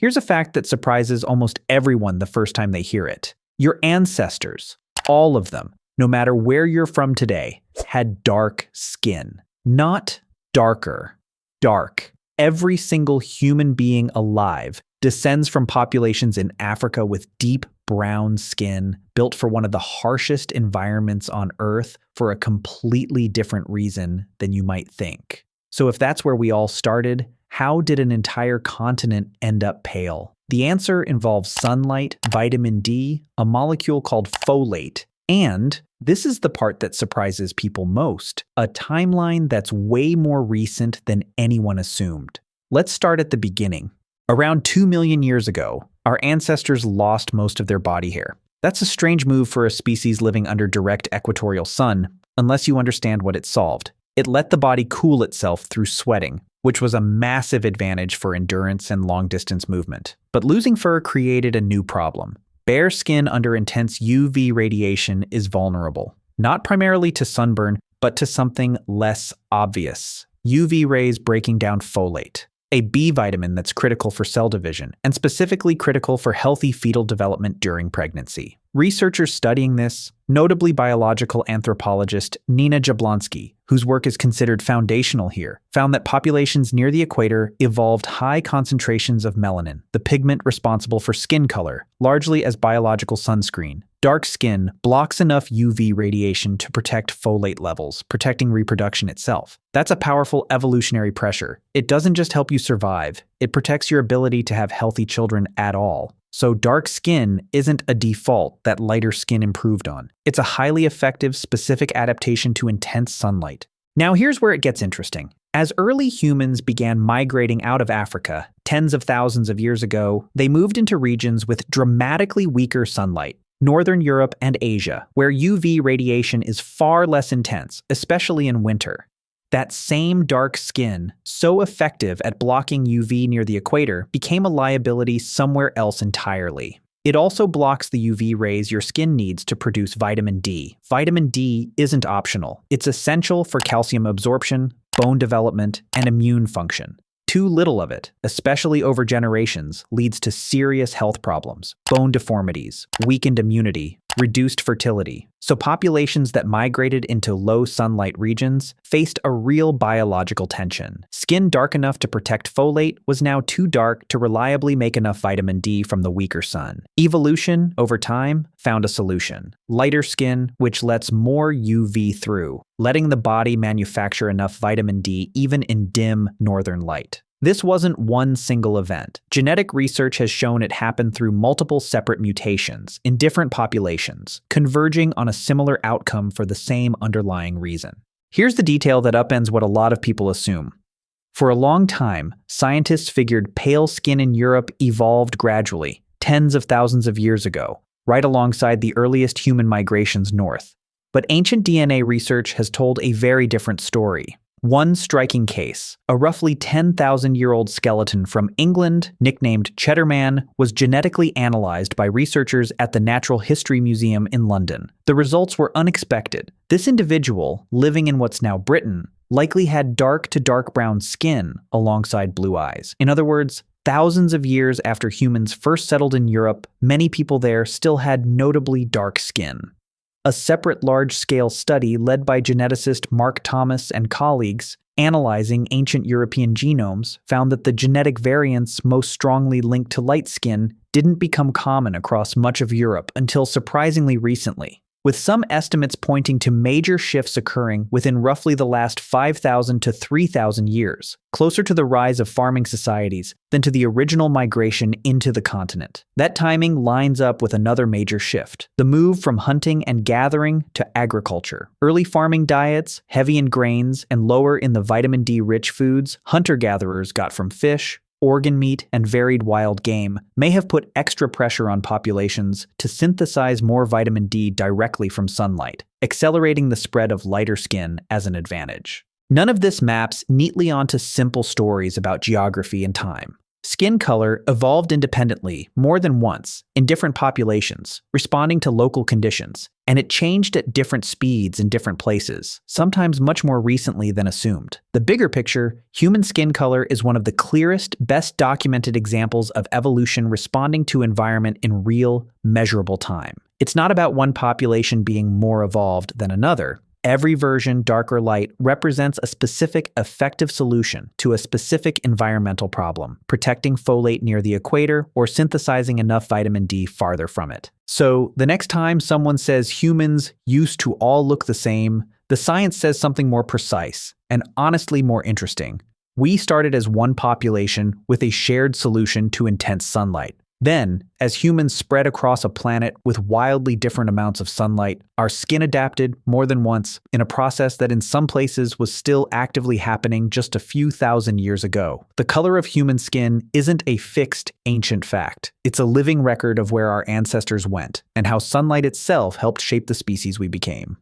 Here's a fact that surprises almost everyone the first time they hear it. Your ancestors, all of them, no matter where you're from today, had dark skin. Not darker, dark. Every single human being alive descends from populations in Africa with deep brown skin, built for one of the harshest environments on Earth for a completely different reason than you might think. So if that's where we all started, how did an entire continent end up pale? The answer involves sunlight, vitamin D, a molecule called folate, and this is the part that surprises people most, a timeline that's way more recent than anyone assumed. Let's start at the beginning. Around 2 million years ago, our ancestors lost most of their body hair. That's a strange move for a species living under direct equatorial sun, unless you understand what it solved. It let the body cool itself through sweating, which was a massive advantage for endurance and long-distance movement. But losing fur created a new problem. Bare skin under intense UV radiation is vulnerable, not primarily to sunburn, but to something less obvious. UV rays breaking down folate, a B vitamin that's critical for cell division, and specifically critical for healthy fetal development during pregnancy. Researchers studying this, notably biological anthropologist Nina Jablonski, whose work is considered foundational here, found that populations near the equator evolved high concentrations of melanin, the pigment responsible for skin color, largely as biological sunscreen. Dark skin blocks enough UV radiation to protect folate levels, protecting reproduction itself. That's a powerful evolutionary pressure. It doesn't just help you survive, it protects your ability to have healthy children at all. So dark skin isn't a default that lighter skin improved on. It's a highly effective, specific adaptation to intense sunlight. Now here's where it gets interesting. As early humans began migrating out of Africa, tens of thousands of years ago, they moved into regions with dramatically weaker sunlight. Northern Europe and Asia, where UV radiation is far less intense, especially in winter. That same dark skin, so effective at blocking UV near the equator, became a liability somewhere else entirely. It also blocks the UV rays your skin needs to produce vitamin D. Vitamin D isn't optional. It's essential for calcium absorption, bone development, and immune function. Too little of it, especially over generations, leads to serious health problems, bone deformities, weakened immunity, reduced fertility. So populations that migrated into low sunlight regions faced a real biological tension. Skin dark enough to protect folate was now too dark to reliably make enough vitamin D from the weaker sun. Evolution, over time, found a solution. Lighter skin, which lets more UV through, letting the body manufacture enough vitamin D even in dim northern light. This wasn't one single event. Genetic research has shown it happened through multiple separate mutations in different populations, converging on a similar outcome for the same underlying reason. Here's the detail that upends what a lot of people assume. For a long time, scientists figured pale skin in Europe evolved gradually, tens of thousands of years ago, right alongside the earliest human migrations north. But ancient DNA research has told a very different story. One striking case, a roughly 10,000-year-old skeleton from England, nicknamed Cheddar Man, was genetically analyzed by researchers at the Natural History Museum in London. The results were unexpected. This individual, living in what's now Britain, likely had dark to dark brown skin alongside blue eyes. In other words, thousands of years after humans first settled in Europe, many people there still had notably dark skin. A separate large-scale study led by geneticist Mark Thomas and colleagues, analyzing ancient European genomes, found that the genetic variants most strongly linked to light skin didn't become common across much of Europe until surprisingly recently, with some estimates pointing to major shifts occurring within roughly the last 5,000 to 3,000 years, closer to the rise of farming societies than to the original migration into the continent. That timing lines up with another major shift, the move from hunting and gathering to agriculture. Early farming diets, heavy in grains and lower in the vitamin D-rich foods hunter-gatherers got from fish, organ meat, and varied wild game may have put extra pressure on populations to synthesize more vitamin D directly from sunlight, accelerating the spread of lighter skin as an advantage. None of this maps neatly onto simple stories about geography and time. Skin color evolved independently more than once in different populations, responding to local conditions, and it changed at different speeds in different places, sometimes much more recently than assumed. The bigger picture, human skin color is one of the clearest, best documented examples of evolution responding to environment in real, measurable time. It's not about one population being more evolved than another. Every version, dark or light, represents a specific effective solution to a specific environmental problem, protecting folate near the equator or synthesizing enough vitamin D farther from it. So, the next time someone says humans used to all look the same, the science says something more precise and honestly more interesting. We started as one population with a shared solution to intense sunlight. Then, as humans spread across a planet with wildly different amounts of sunlight, our skin adapted more than once in a process that in some places was still actively happening just a few thousand years ago. The color of human skin isn't a fixed, ancient fact. It's a living record of where our ancestors went and how sunlight itself helped shape the species we became.